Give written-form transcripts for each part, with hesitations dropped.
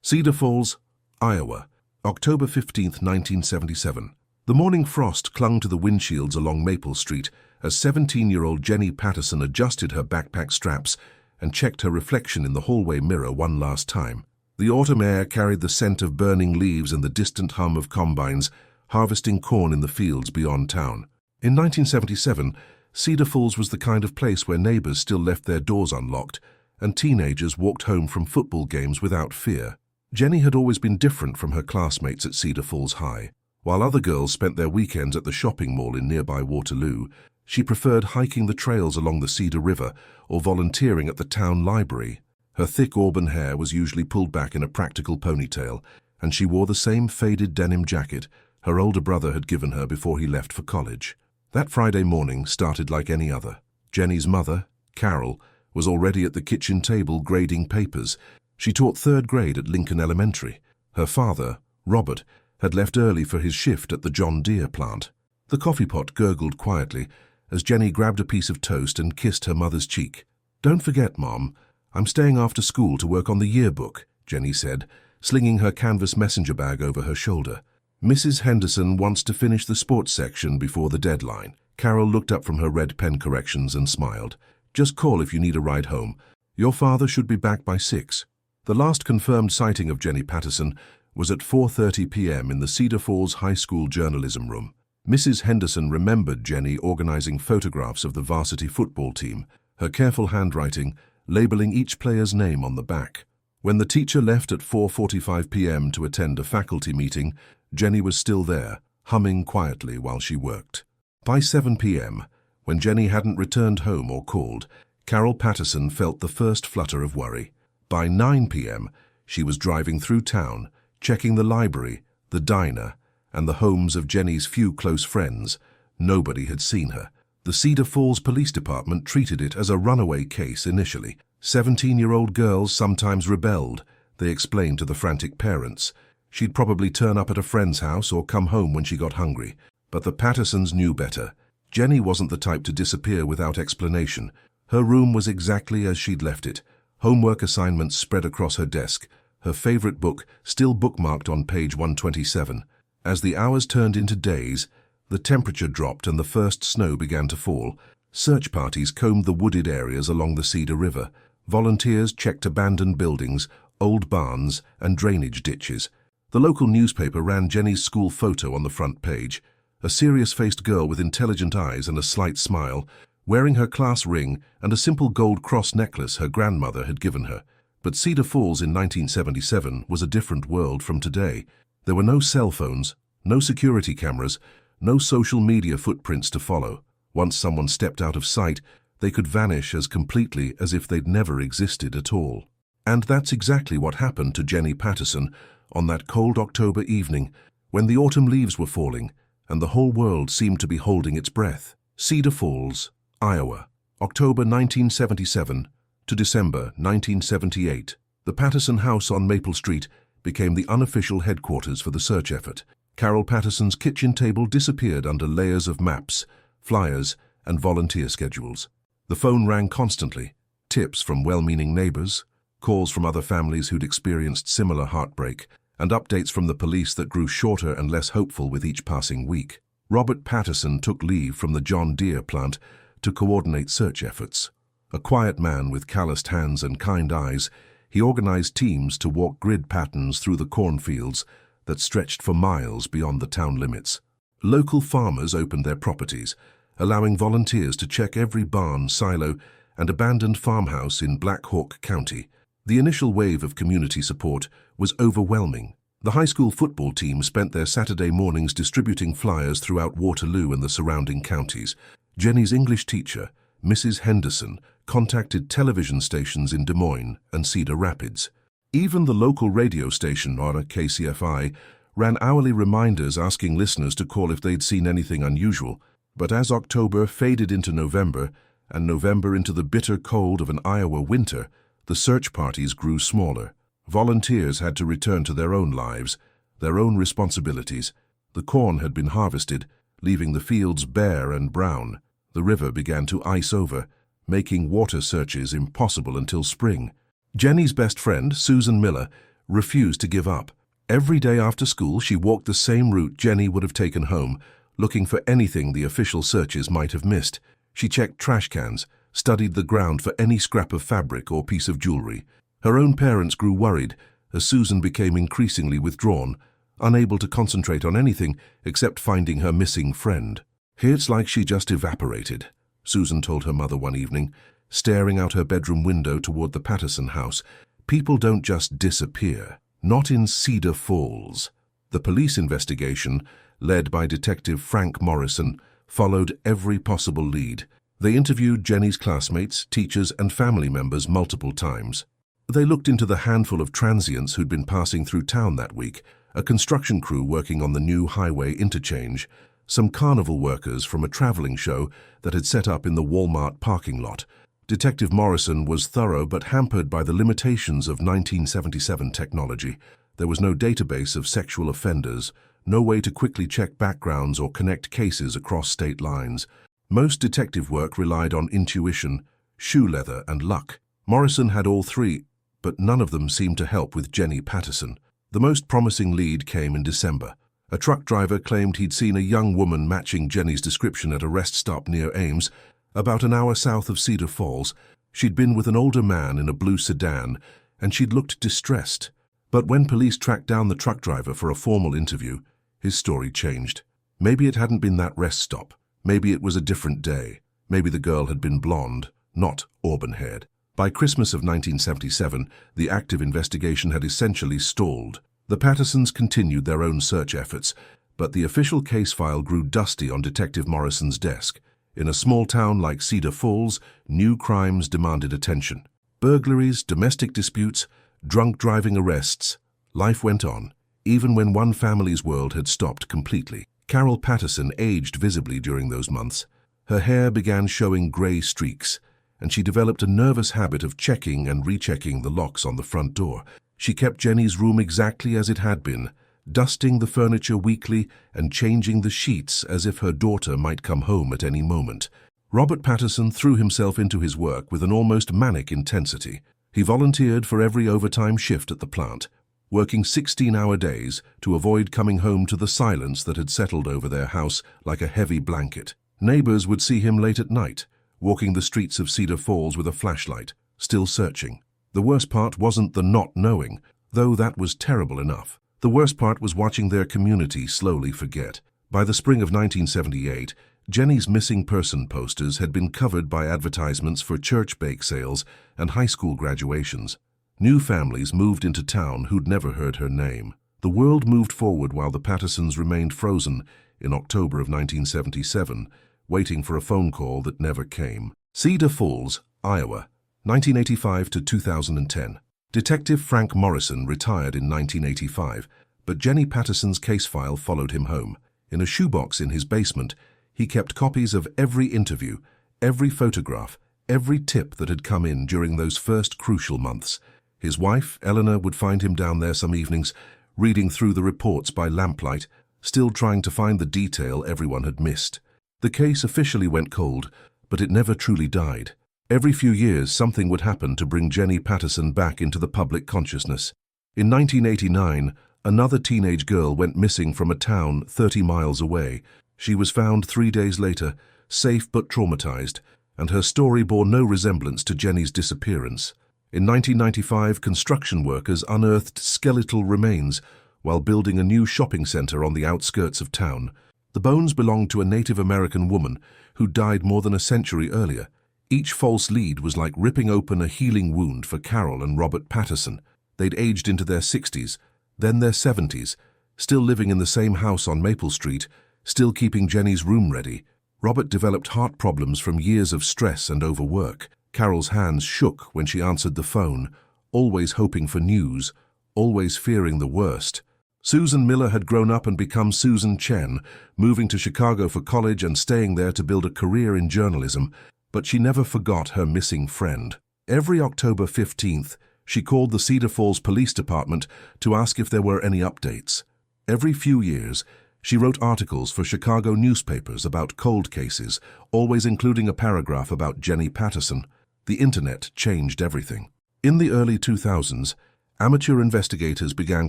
Cedar Falls, Iowa, October 15, 1977. The morning frost clung to the windshields along Maple Street as 17-year-old Jenny Patterson adjusted her backpack straps and checked her reflection in the hallway mirror one last time. The autumn air carried the scent of burning leaves and the distant hum of combines harvesting corn in the fields beyond town. In 1977, Cedar Falls was the kind of place where neighbors still left their doors unlocked and teenagers walked home from football games without fear. Jenny had always been different from her classmates at Cedar Falls High. While other girls spent their weekends at the shopping mall in nearby Waterloo, she preferred hiking the trails along the Cedar River or volunteering at the town library. Her thick auburn hair was usually pulled back in a practical ponytail, and she wore the same faded denim jacket her older brother had given her before he left for college. That Friday morning started like any other. Jenny's mother, Carol, was already at the kitchen table grading papers. She taught third grade at Lincoln Elementary. Her father, Robert, had left early for his shift at the John Deere plant. The coffee pot gurgled quietly as Jenny grabbed a piece of toast and kissed her mother's cheek. "Don't forget, Mom, I'm staying after school to work on the yearbook," Jenny said, slinging her canvas messenger bag over her shoulder. "Mrs. Henderson wants to finish the sports section before the deadline." Carol looked up from her red pen corrections and smiled. "Just call if you need a ride home. Your father should be back by 6. The last confirmed sighting of Jenny Patterson was at 4:30 p.m. in the Cedar Falls High School journalism room. Mrs. Henderson remembered Jenny organizing photographs of the varsity football team, her careful handwriting labeling each player's name on the back. When the teacher left at 4:45 p.m. to attend a faculty meeting, Jenny was still there, humming quietly while she worked. By 7 p.m., when Jenny hadn't returned home or called, Carol Patterson felt the first flutter of worry. By 9 p.m., she was driving through town, checking the library, the diner, and the homes of Jenny's few close friends. Nobody had seen her. The Cedar Falls Police Department treated it as a runaway case initially. 17-year-old girls sometimes rebelled, they explained to the frantic parents. She'd probably turn up at a friend's house or come home when she got hungry. But the Pattersons knew better. Jenny wasn't the type to disappear without explanation. Her room was exactly as she'd left it. Homework assignments spread across her desk, her favorite book still bookmarked on page 127. As the hours turned into days, the temperature dropped and the first snow began to fall. Search parties combed the wooded areas along the Cedar River. Volunteers checked abandoned buildings, old barns, and drainage ditches. The local newspaper ran Jenny's school photo on the front page. A serious-faced girl with intelligent eyes and a slight smile, wearing her class ring and a simple gold cross necklace her grandmother had given her. But Cedar Falls in 1977 was a different world from today. There were no cell phones, no security cameras, no social media footprints to follow. Once someone stepped out of sight, they could vanish as completely as if they'd never existed at all. And that's exactly what happened to Jenny Patterson on that cold October evening when the autumn leaves were falling and the whole world seemed to be holding its breath. Cedar Falls, Iowa, October 1977 to December 1978. The Patterson house on Maple Street became the unofficial headquarters for the search effort. Carol Patterson's kitchen table disappeared under layers of maps, flyers, and volunteer schedules. The phone rang constantly, tips from well-meaning neighbors, calls from other families who'd experienced similar heartbreak, and updates from the police that grew shorter and less hopeful with each passing week. Robert Patterson took leave from the John Deere plant to coordinate search efforts. A quiet man with calloused hands and kind eyes, he organized teams to walk grid patterns through the cornfields that stretched for miles beyond the town limits. Local farmers opened their properties, allowing volunteers to check every barn, silo, and abandoned farmhouse in Black Hawk County. The initial wave of community support was overwhelming. The high school football team spent their Saturday mornings distributing flyers throughout Waterloo and the surrounding counties. Jenny's English teacher, Mrs. Henderson, contacted television stations in Des Moines and Cedar Rapids. Even the local radio station, or KCFI, ran hourly reminders asking listeners to call if they'd seen anything unusual. But as October faded into November, and November into the bitter cold of an Iowa winter, the search parties grew smaller. Volunteers had to return to their own lives, their own responsibilities. The corn had been harvested, leaving the fields bare and brown. The river began to ice over, making water searches impossible until spring. Jenny's best friend, Susan Miller, refused to give up. Every day after school, she walked the same route Jenny would have taken home, looking for anything the official searches might have missed. She checked trash cans, studied the ground for any scrap of fabric or piece of jewelry. Her own parents grew worried as Susan became increasingly withdrawn, unable to concentrate on anything except finding her missing friend. "It's like she just evaporated," Susan told her mother one evening, staring out her bedroom window toward the Patterson house. "People don't just disappear. Not in Cedar Falls." The police investigation, led by Detective Frank Morrison, followed every possible lead. They interviewed Jenny's classmates, teachers, and family members multiple times. They looked into the handful of transients who'd been passing through town that week, a construction crew working on the new highway interchange, some carnival workers from a traveling show that had set up in the Walmart parking lot. Detective Morrison was thorough but hampered by the limitations of 1977 technology. There was no database of sexual offenders, no way to quickly check backgrounds or connect cases across state lines. Most detective work relied on intuition, shoe leather, and luck. Morrison had all three, but none of them seemed to help with Jenny Patterson. The most promising lead came in December. A truck driver claimed he'd seen a young woman matching Jenny's description at a rest stop near Ames, about an hour south of Cedar Falls. She'd been with an older man in a blue sedan, and she'd looked distressed. But when police tracked down the truck driver for a formal interview, his story changed. Maybe it hadn't been that rest stop. Maybe it was a different day. Maybe the girl had been blonde, not auburn-haired. By Christmas of 1977, the active investigation had essentially stalled. The Pattersons continued their own search efforts, but the official case file grew dusty on Detective Morrison's desk. In a small town like Cedar Falls, new crimes demanded attention. Burglaries, domestic disputes, drunk driving arrests. Life went on, even when one family's world had stopped completely. Carol Patterson aged visibly during those months. Her hair began showing gray streaks, and she developed a nervous habit of checking and rechecking the locks on the front door. She kept Jenny's room exactly as it had been, dusting the furniture weekly and changing the sheets as if her daughter might come home at any moment. Robert Patterson threw himself into his work with an almost manic intensity. He volunteered for every overtime shift at the plant, working 16-hour days to avoid coming home to the silence that had settled over their house like a heavy blanket. Neighbors would see him late at night, walking the streets of Cedar Falls with a flashlight, still searching. The worst part wasn't the not knowing, though that was terrible enough. The worst part was watching their community slowly forget. By the spring of 1978, Jenny's missing person posters had been covered by advertisements for church bake sales and high school graduations. New families moved into town who'd never heard her name. The world moved forward while the Pattersons remained frozen in October of 1977, waiting for a phone call that never came. Cedar Falls, Iowa, 1985 to 2010. Detective Frank Morrison retired in 1985, but Jenny Patterson's case file followed him home. In a shoebox in his basement, he kept copies of every interview, every photograph, every tip that had come in during those first crucial months. His wife, Eleanor, would find him down there some evenings, reading through the reports by lamplight, still trying to find the detail everyone had missed. The case officially went cold, but it never truly died. Every few years, something would happen to bring Jenny Patterson back into the public consciousness. In 1989, another teenage girl went missing from a town 30 miles away. She was found 3 days later, safe but traumatized, and her story bore no resemblance to Jenny's disappearance. In 1995, construction workers unearthed skeletal remains while building a new shopping center on the outskirts of town. The bones belonged to a Native American woman who died more than a century earlier. Each false lead was like ripping open a healing wound for Carol and Robert Patterson. They'd aged into their 60s, then their 70s, still living in the same house on Maple Street, still keeping Jenny's room ready. Robert developed heart problems from years of stress and overwork. Carol's hands shook when she answered the phone, always hoping for news, always fearing the worst. Susan Miller had grown up and become Susan Chen, moving to Chicago for college and staying there to build a career in journalism, but she never forgot her missing friend. Every October 15th, she called the Cedar Falls Police Department to ask if there were any updates. Every few years, she wrote articles for Chicago newspapers about cold cases, always including a paragraph about Jenny Patterson. The internet changed everything. In the early 2000s, Amateur investigators began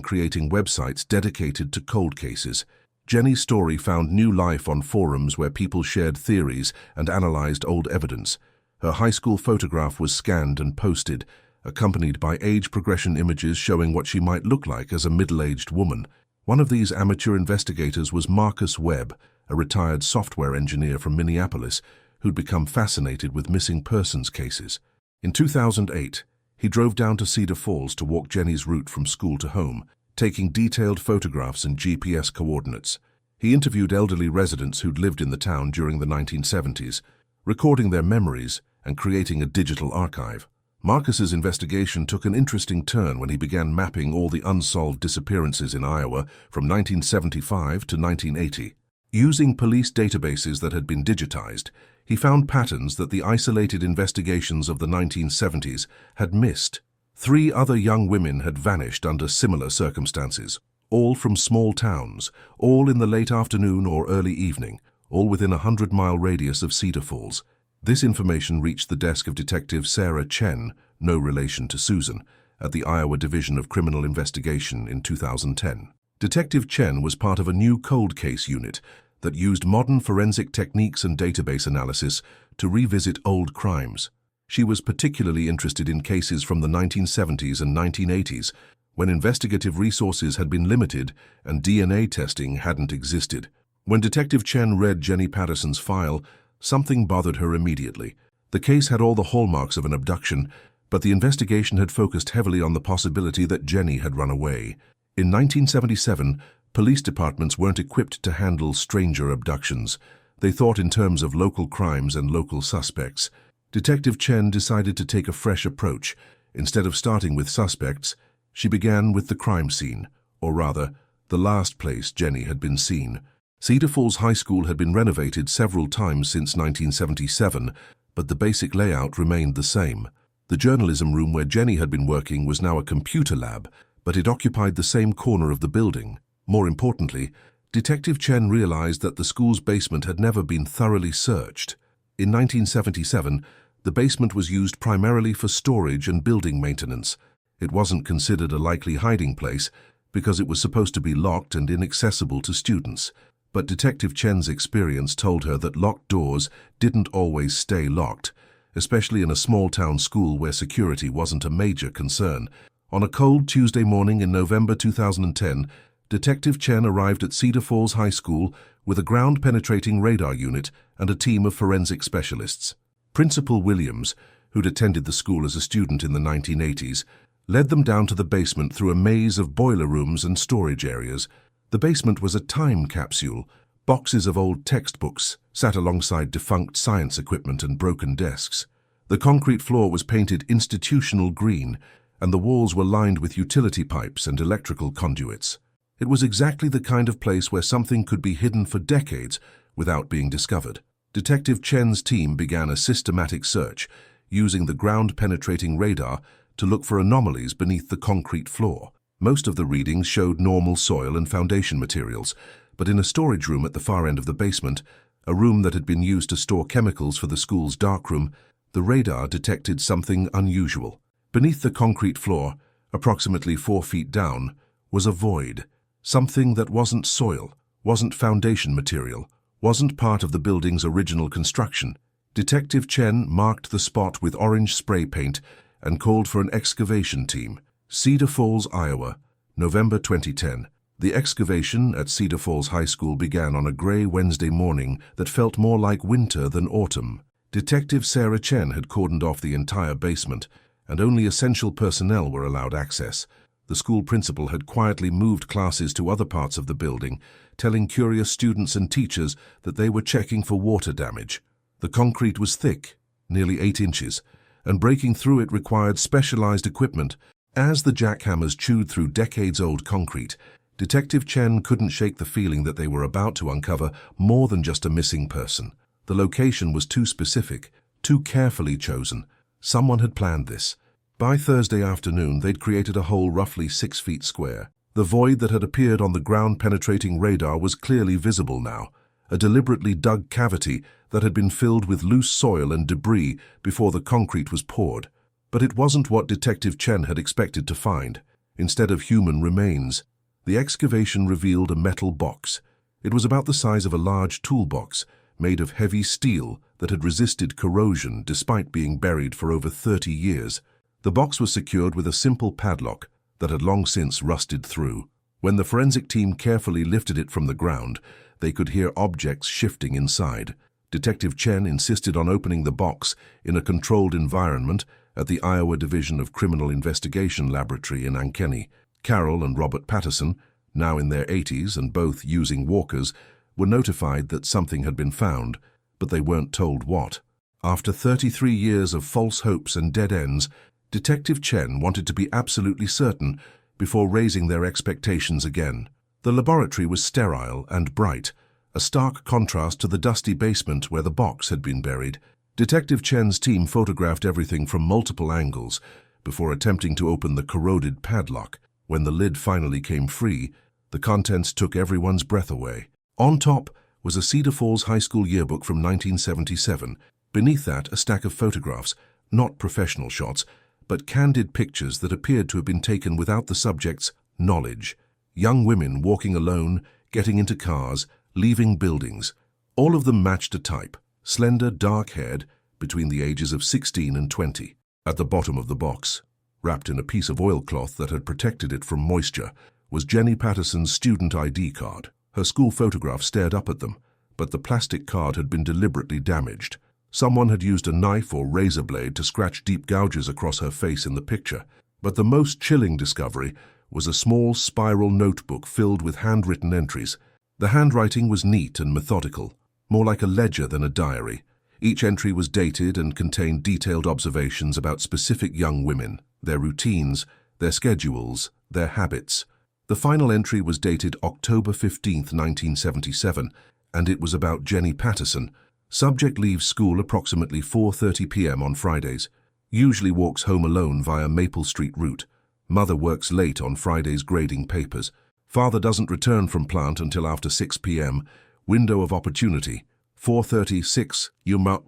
creating websites dedicated to cold cases. Jenny's story found new life on forums where people shared theories and analyzed old evidence. Her high school photograph was scanned and posted, accompanied by age progression images showing what she might look like as a middle-aged woman. One of these amateur investigators was Marcus Webb, a retired software engineer from Minneapolis who'd become fascinated with missing persons cases. In 2008, he drove down to Cedar Falls to walk Jenny's route from school to home, taking detailed photographs and GPS coordinates. He interviewed elderly residents who'd lived in the town during the 1970s, recording their memories and creating a digital archive. Marcus's investigation took an interesting turn when he began mapping all the unsolved disappearances in Iowa from 1975 to 1980. Using police databases that had been digitized, he found patterns that the isolated investigations of the 1970s had missed. 3 other young women had vanished under similar circumstances, all from small towns, all in the late afternoon or early evening, all within a 100-mile radius of Cedar Falls. This information reached the desk of Detective Sarah Chen, no relation to Susan, at the Iowa Division of Criminal Investigation in 2010. Detective Chen was part of a new cold case unit that used modern forensic techniques and database analysis to revisit old crimes. She was particularly interested in cases from the 1970s and 1980s, when investigative resources had been limited and DNA testing hadn't existed. When Detective Chen read Jenny Patterson's file, something bothered her immediately. The case had all the hallmarks of an abduction, but the investigation had focused heavily on the possibility that Jenny had run away. In 1977, police departments weren't equipped to handle stranger abductions. They thought in terms of local crimes and local suspects. Detective Chen decided to take a fresh approach. Instead of starting with suspects, she began with the crime scene, or rather, the last place Jenny had been seen. Cedar Falls High School had been renovated several times since 1977, but the basic layout remained the same. The journalism room where Jenny had been working was now a computer lab, but it occupied the same corner of the building. More importantly, Detective Chen realized that the school's basement had never been thoroughly searched. In 1977, the basement was used primarily for storage and building maintenance. It wasn't considered a likely hiding place because it was supposed to be locked and inaccessible to students. But Detective Chen's experience told her that locked doors didn't always stay locked, especially in a small-town school where security wasn't a major concern. On a cold Tuesday morning in November 2010, Detective Chen arrived at Cedar Falls High School with a ground-penetrating radar unit and a team of forensic specialists. Principal Williams, who'd attended the school as a student in the 1980s, led them down to the basement through a maze of boiler rooms and storage areas. The basement was a time capsule. Boxes of old textbooks sat alongside defunct science equipment and broken desks. The concrete floor was painted institutional green, and the walls were lined with utility pipes and electrical conduits. It was exactly the kind of place where something could be hidden for decades without being discovered. Detective Chen's team began a systematic search, using the ground-penetrating radar to look for anomalies beneath the concrete floor. Most of the readings showed normal soil and foundation materials, but in a storage room at the far end of the basement, a room that had been used to store chemicals for the school's darkroom, the radar detected something unusual. Beneath the concrete floor, approximately 4 feet down, was a void. Something that wasn't soil, wasn't foundation material, wasn't part of the building's original construction. Detective Chen marked the spot with orange spray paint and called for an excavation team. Cedar Falls, Iowa, November 2010. The excavation at Cedar Falls High School began on a gray Wednesday morning that felt more like winter than autumn. Detective Sarah Chen had cordoned off the entire basement, and only essential personnel were allowed access. The school principal had quietly moved classes to other parts of the building, telling curious students and teachers that they were checking for water damage. The concrete was thick, nearly 8 inches, and breaking through it required specialized equipment. As the jackhammers chewed through decades-old concrete, Detective Chen couldn't shake the feeling that they were about to uncover more than just a missing person. The location was too specific, too carefully chosen. Someone had planned this. By Thursday afternoon, they'd created a hole roughly 6 feet square. The void that had appeared on the ground-penetrating radar was clearly visible now, a deliberately dug cavity that had been filled with loose soil and debris before the concrete was poured. But it wasn't what Detective Chen had expected to find. instead of human remains. The excavation revealed a metal box. It was about the size of a large toolbox, made of heavy steel that had resisted corrosion despite being buried for over 30 years. The box was secured with a simple padlock that had long since rusted through. When the forensic team carefully lifted it from the ground, they could hear objects shifting inside. Detective Chen insisted on opening the box in a controlled environment at the Iowa Division of Criminal Investigation Laboratory in Ankeny. Carol and Robert Patterson, now in their 80s and both using walkers, were notified that something had been found, but they weren't told what. After 33 years of false hopes and dead ends, Detective Chen wanted to be absolutely certain before raising their expectations again. The laboratory was sterile and bright, a stark contrast to the dusty basement where the box had been buried. Detective Chen's team photographed everything from multiple angles before attempting to open the corroded padlock. When the lid finally came free, the contents took everyone's breath away. On top was a Cedar Falls High School yearbook from 1977. Beneath that, a stack of photographs, not professional shots, but candid pictures that appeared to have been taken without the subject's knowledge. Young women walking alone, getting into cars, leaving buildings. All of them matched a type, slender, dark-haired, between the ages of 16 and 20. At the bottom of the box, wrapped in a piece of oilcloth that had protected it from moisture, was Jenny Patterson's student ID card. Her school photograph stared up at them, but the plastic card had been deliberately damaged. Someone had used a knife or razor blade to scratch deep gouges across her face in the picture. But the most chilling discovery was a small spiral notebook filled with handwritten entries. The handwriting was neat and methodical, more like a ledger than a diary. Each entry was dated and contained detailed observations about specific young women, their routines, their schedules, their habits. The final entry was dated October 15, 1977, and it was about Jenny Patterson. Subject leaves school approximately 4:30 p.m. on Fridays. Usually walks home alone via Maple Street route. Mother works late on Fridays grading papers. Father doesn't return from plant until after 6 p.m. Window of opportunity, 4:36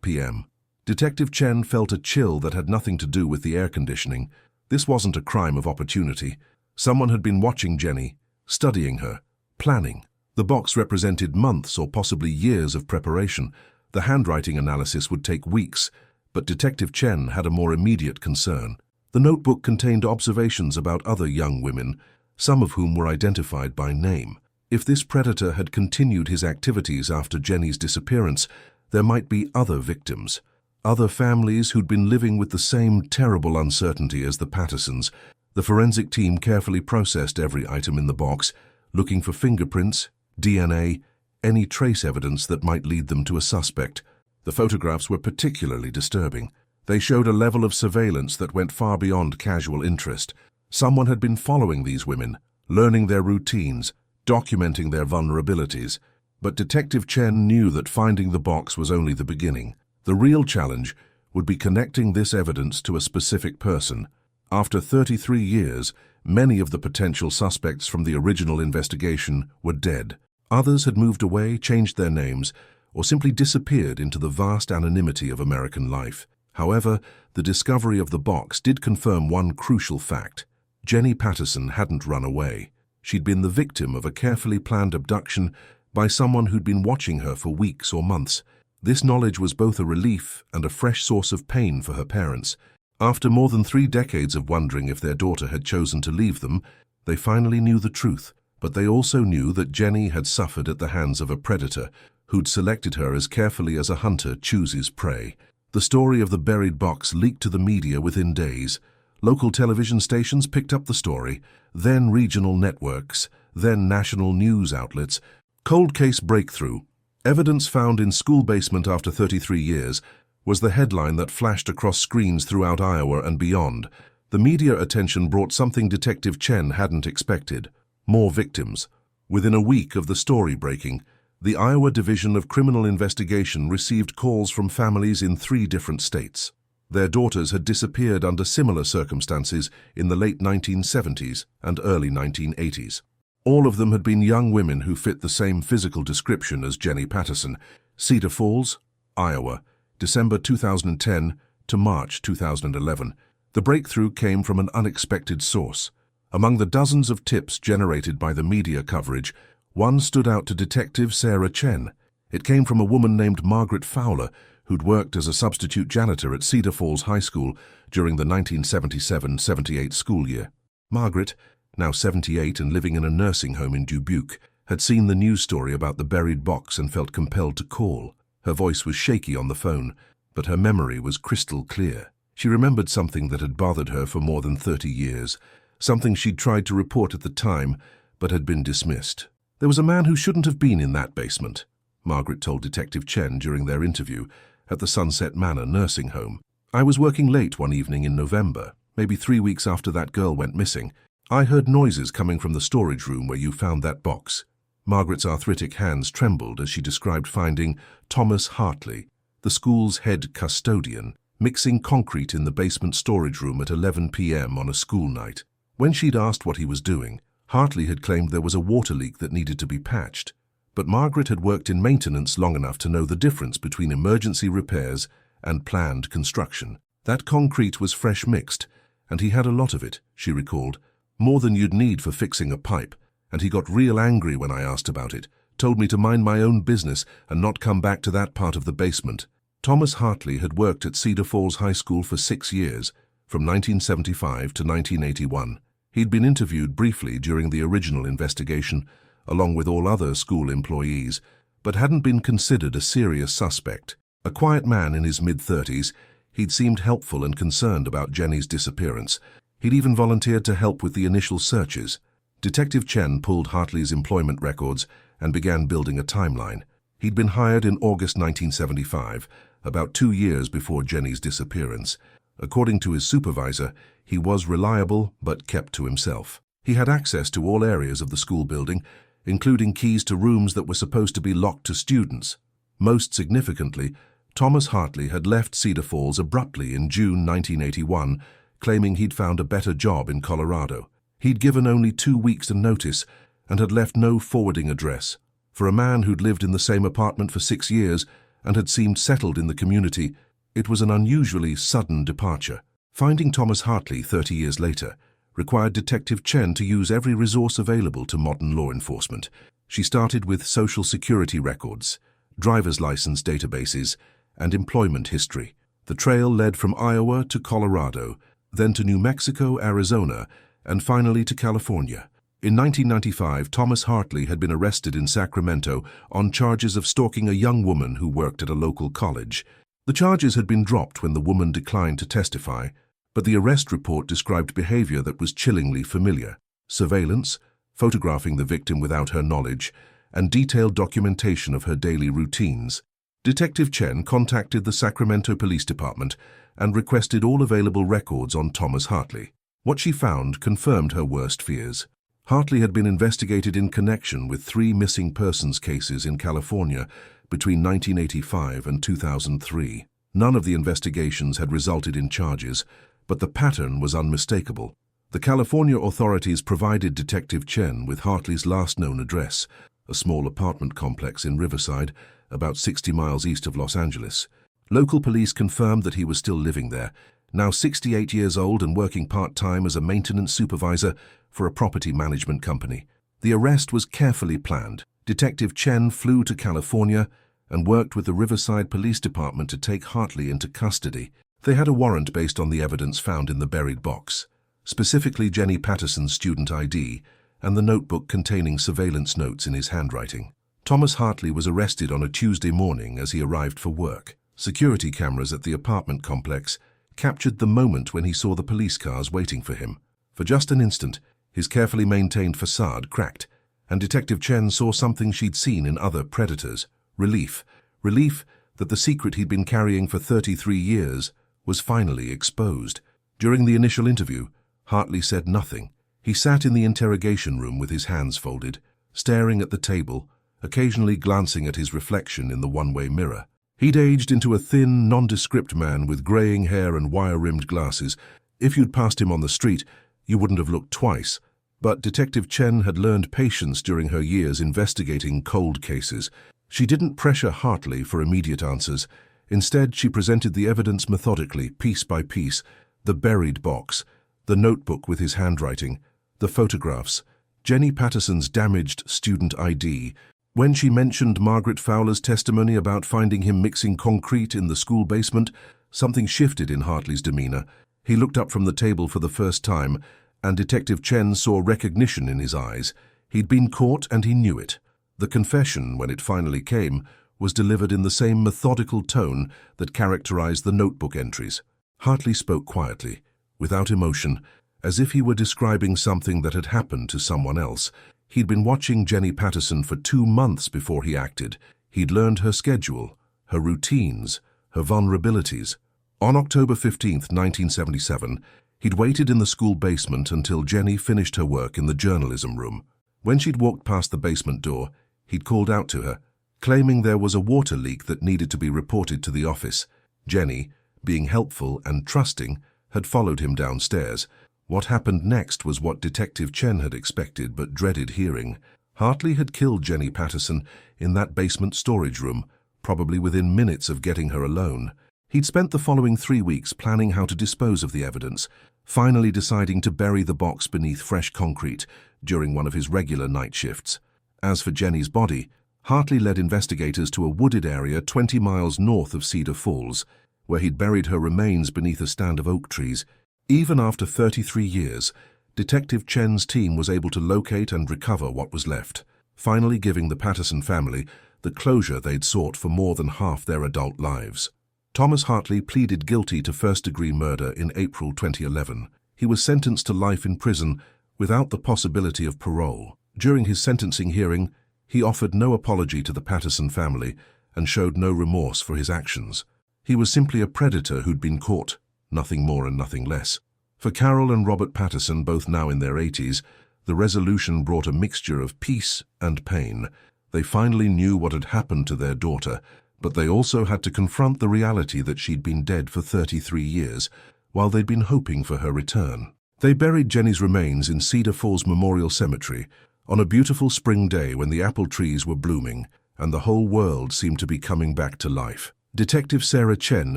p.m. Detective Chen felt a chill that had nothing to do with the air conditioning. This wasn't a crime of opportunity. Someone had been watching Jenny, studying her, planning. The box represented months or possibly years of preparation. The handwriting analysis would take weeks, but Detective Chen had a more immediate concern. The notebook contained observations about other young women, some of whom were identified by name. If this predator had continued his activities after Jenny's disappearance, there might be other victims, other families who'd been living with the same terrible uncertainty as the Pattersons. The forensic team carefully processed every item in the box, looking for fingerprints, DNA, any trace evidence that might lead them to a suspect. The photographs were particularly disturbing. They showed a level of surveillance that went far beyond casual interest. Someone had been following these women, learning their routines, documenting their vulnerabilities. But Detective Chen knew that finding the box was only the beginning. The real challenge would be connecting this evidence to a specific person. After 33 years, many of the potential suspects from the original investigation were dead. Others had moved away, changed their names, or simply disappeared into the vast anonymity of American life. However, the discovery of the box did confirm one crucial fact. Jenny Patterson hadn't run away. She'd been the victim of a carefully planned abduction by someone who'd been watching her for weeks or months. This knowledge was both a relief and a fresh source of pain for her parents. After more than 3 decades of wondering if their daughter had chosen to leave them, they finally knew the truth. But they also knew that Jenny had suffered at the hands of a predator who'd selected her as carefully as a hunter chooses prey. The story of the buried box leaked to the media within days. Local television stations picked up the story, then regional networks, then national news outlets. Cold case breakthrough. Evidence found in school basement after 33 years was the headline that flashed across screens throughout Iowa and beyond. The media attention brought something Detective Chen hadn't expected. More victims. Within a week of the story breaking, the Iowa Division of Criminal Investigation received calls from families in 3 different states. Their daughters had disappeared under similar circumstances in the late 1970s and early 1980s. All of them had been young women who fit the same physical description as Jenny Patterson. Cedar Falls, Iowa, December 2010 to March 2011. The breakthrough came from an unexpected source. Among the dozens of tips generated by the media coverage, one stood out to Detective Sarah Chen. It came from a woman named Margaret Fowler, who'd worked as a substitute janitor at Cedar Falls High School during the 1977-78 school year. Margaret, now 78 and living in a nursing home in Dubuque, had seen the news story about the buried box and felt compelled to call. Her voice was shaky on the phone, but her memory was crystal clear. She remembered something that had bothered her for more than 30 years, something she'd tried to report at the time, but had been dismissed. There was a man who shouldn't have been in that basement, Margaret told Detective Chen during their interview at the Sunset Manor nursing home. I was working late one evening in November, maybe 3 weeks after that girl went missing. I heard noises coming from the storage room where you found that box. Margaret's arthritic hands trembled as she described finding Thomas Hartley, the school's head custodian, mixing concrete in the basement storage room at 11 p.m. on a school night. When she'd asked what he was doing, Hartley had claimed there was a water leak that needed to be patched. But Margaret had worked in maintenance long enough to know the difference between emergency repairs and planned construction. That concrete was fresh mixed, and he had a lot of it, she recalled, more than you'd need for fixing a pipe, and he got real angry when I asked about it, told me to mind my own business and not come back to that part of the basement. Thomas Hartley had worked at Cedar Falls High School for 6 years, from 1975 to 1981. He'd been interviewed briefly during the original investigation, along with all other school employees, but hadn't been considered a serious suspect. A quiet man in his mid-30s, he'd seemed helpful and concerned about Jenny's disappearance. He'd even volunteered to help with the initial searches. Detective Chen pulled Hartley's employment records and began building a timeline. He'd been hired in August 1975, about 2 years before Jenny's disappearance. According to his supervisor, he was reliable but kept to himself. He had access to all areas of the school building, including keys to rooms that were supposed to be locked to students. Most significantly, Thomas Hartley had left Cedar Falls abruptly in June 1981, claiming he'd found a better job in Colorado. He'd given only 2 weeks' notice and had left no forwarding address. For a man who'd lived in the same apartment for 6 years and had seemed settled in the community, it was an unusually sudden departure. Finding Thomas Hartley 30 years later required Detective Chen to use every resource available to modern law enforcement. She started with Social Security records, driver's license databases, and employment history. The trail led from Iowa to Colorado, then to New Mexico, Arizona, and finally to California. In 1995, Thomas Hartley had been arrested in Sacramento on charges of stalking a young woman who worked at a local college. The charges had been dropped when the woman declined to testify, but the arrest report described behavior that was chillingly familiar: surveillance, photographing the victim without her knowledge, and detailed documentation of her daily routines. Detective Chen contacted the Sacramento Police Department and requested all available records on Thomas Hartley. What she found confirmed her worst fears. Hartley had been investigated in connection with 3 missing persons cases in California between 1985 and 2003. None of the investigations had resulted in charges, but the pattern was unmistakable. The California authorities provided Detective Chen with Hartley's last known address, a small apartment complex in Riverside, about 60 miles east of Los Angeles. Local police confirmed that he was still living there, now 68 years old and working part-time as a maintenance supervisor for a property management company. The arrest was carefully planned. Detective Chen flew to California and worked with the Riverside Police Department to take Hartley into custody. They had a warrant based on the evidence found in the buried box, specifically Jenny Patterson's student ID and the notebook containing surveillance notes in his handwriting. Thomas Hartley was arrested on a Tuesday morning as he arrived for work. Security cameras at the apartment complex captured the moment when he saw the police cars waiting for him. For just an instant, his carefully maintained facade cracked, and Detective Chen saw something she'd seen in other predators: relief. Relief that the secret he'd been carrying for 33 years was finally exposed. During the initial interview, Hartley said nothing. He sat in the interrogation room with his hands folded, staring at the table, occasionally glancing at his reflection in the one-way mirror. He'd aged into a thin, nondescript man with graying hair and wire-rimmed glasses. If you'd passed him on the street, you wouldn't have looked twice. But Detective Chen had learned patience during her years investigating cold cases. She didn't pressure Hartley for immediate answers. Instead, she presented the evidence methodically, piece by piece: the buried box, the notebook with his handwriting, The photographs, Jenny Patterson's damaged student ID. When she mentioned Margaret Fowler's testimony about finding him mixing concrete in the school basement, something shifted in Hartley's demeanor. He looked up from the table for the first time, and Detective Chen saw recognition in his eyes. He'd been caught and he knew it. The confession, when it finally came, was delivered in the same methodical tone that characterized the notebook entries. Hartley spoke quietly, without emotion, as if he were describing something that had happened to someone else. He'd been watching Jenny Patterson for 2 months before he acted. He'd learned her schedule, her routines, her vulnerabilities. On October 15, 1977, he'd waited in the school basement until Jenny finished her work in the journalism room. When she'd walked past the basement door, he'd called out to her, claiming there was a water leak that needed to be reported to the office. Jenny, being helpful and trusting, had followed him downstairs. What happened next was what Detective Chen had expected but dreaded hearing. Hartley had killed Jenny Patterson in that basement storage room, probably within minutes of getting her alone. He'd spent the following 3 weeks planning how to dispose of the evidence, finally deciding to bury the box beneath fresh concrete during one of his regular night shifts. As for Jenny's body, Hartley led investigators to a wooded area 20 miles north of Cedar Falls, where he'd buried her remains beneath a stand of oak trees. Even after 33 years, Detective Chen's team was able to locate and recover what was left, finally giving the Patterson family the closure they'd sought for more than half their adult lives. Thomas Hartley pleaded guilty to first-degree murder in April 2011. He was sentenced to life in prison without the possibility of parole. During his sentencing hearing, he offered no apology to the Patterson family and showed no remorse for his actions. He was simply a predator who'd been caught, nothing more and nothing less. For Carol and Robert Patterson, both now in their 80s, the resolution brought a mixture of peace and pain. They finally knew what had happened to their daughter, but they also had to confront the reality that she'd been dead for 33 years, while they'd been hoping for her return. They buried Jenny's remains in Cedar Falls Memorial Cemetery on a beautiful spring day when the apple trees were blooming and the whole world seemed to be coming back to life. Detective Sarah Chen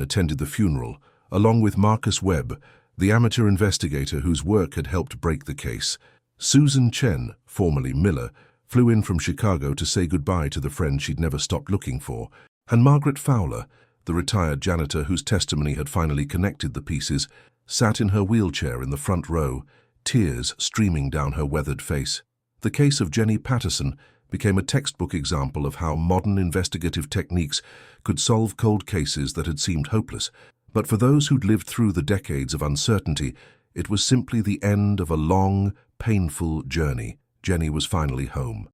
attended the funeral, along with Marcus Webb, the amateur investigator whose work had helped break the case. Susan Chen, formerly Miller, flew in from Chicago to say goodbye to the friend she'd never stopped looking for, and Margaret Fowler, the retired janitor whose testimony had finally connected the pieces, sat in her wheelchair in the front row, tears streaming down her weathered face. The case of Jenny Patterson became a textbook example of how modern investigative techniques could solve cold cases that had seemed hopeless. But for those who'd lived through the decades of uncertainty, it was simply the end of a long, painful journey. Jenny was finally home.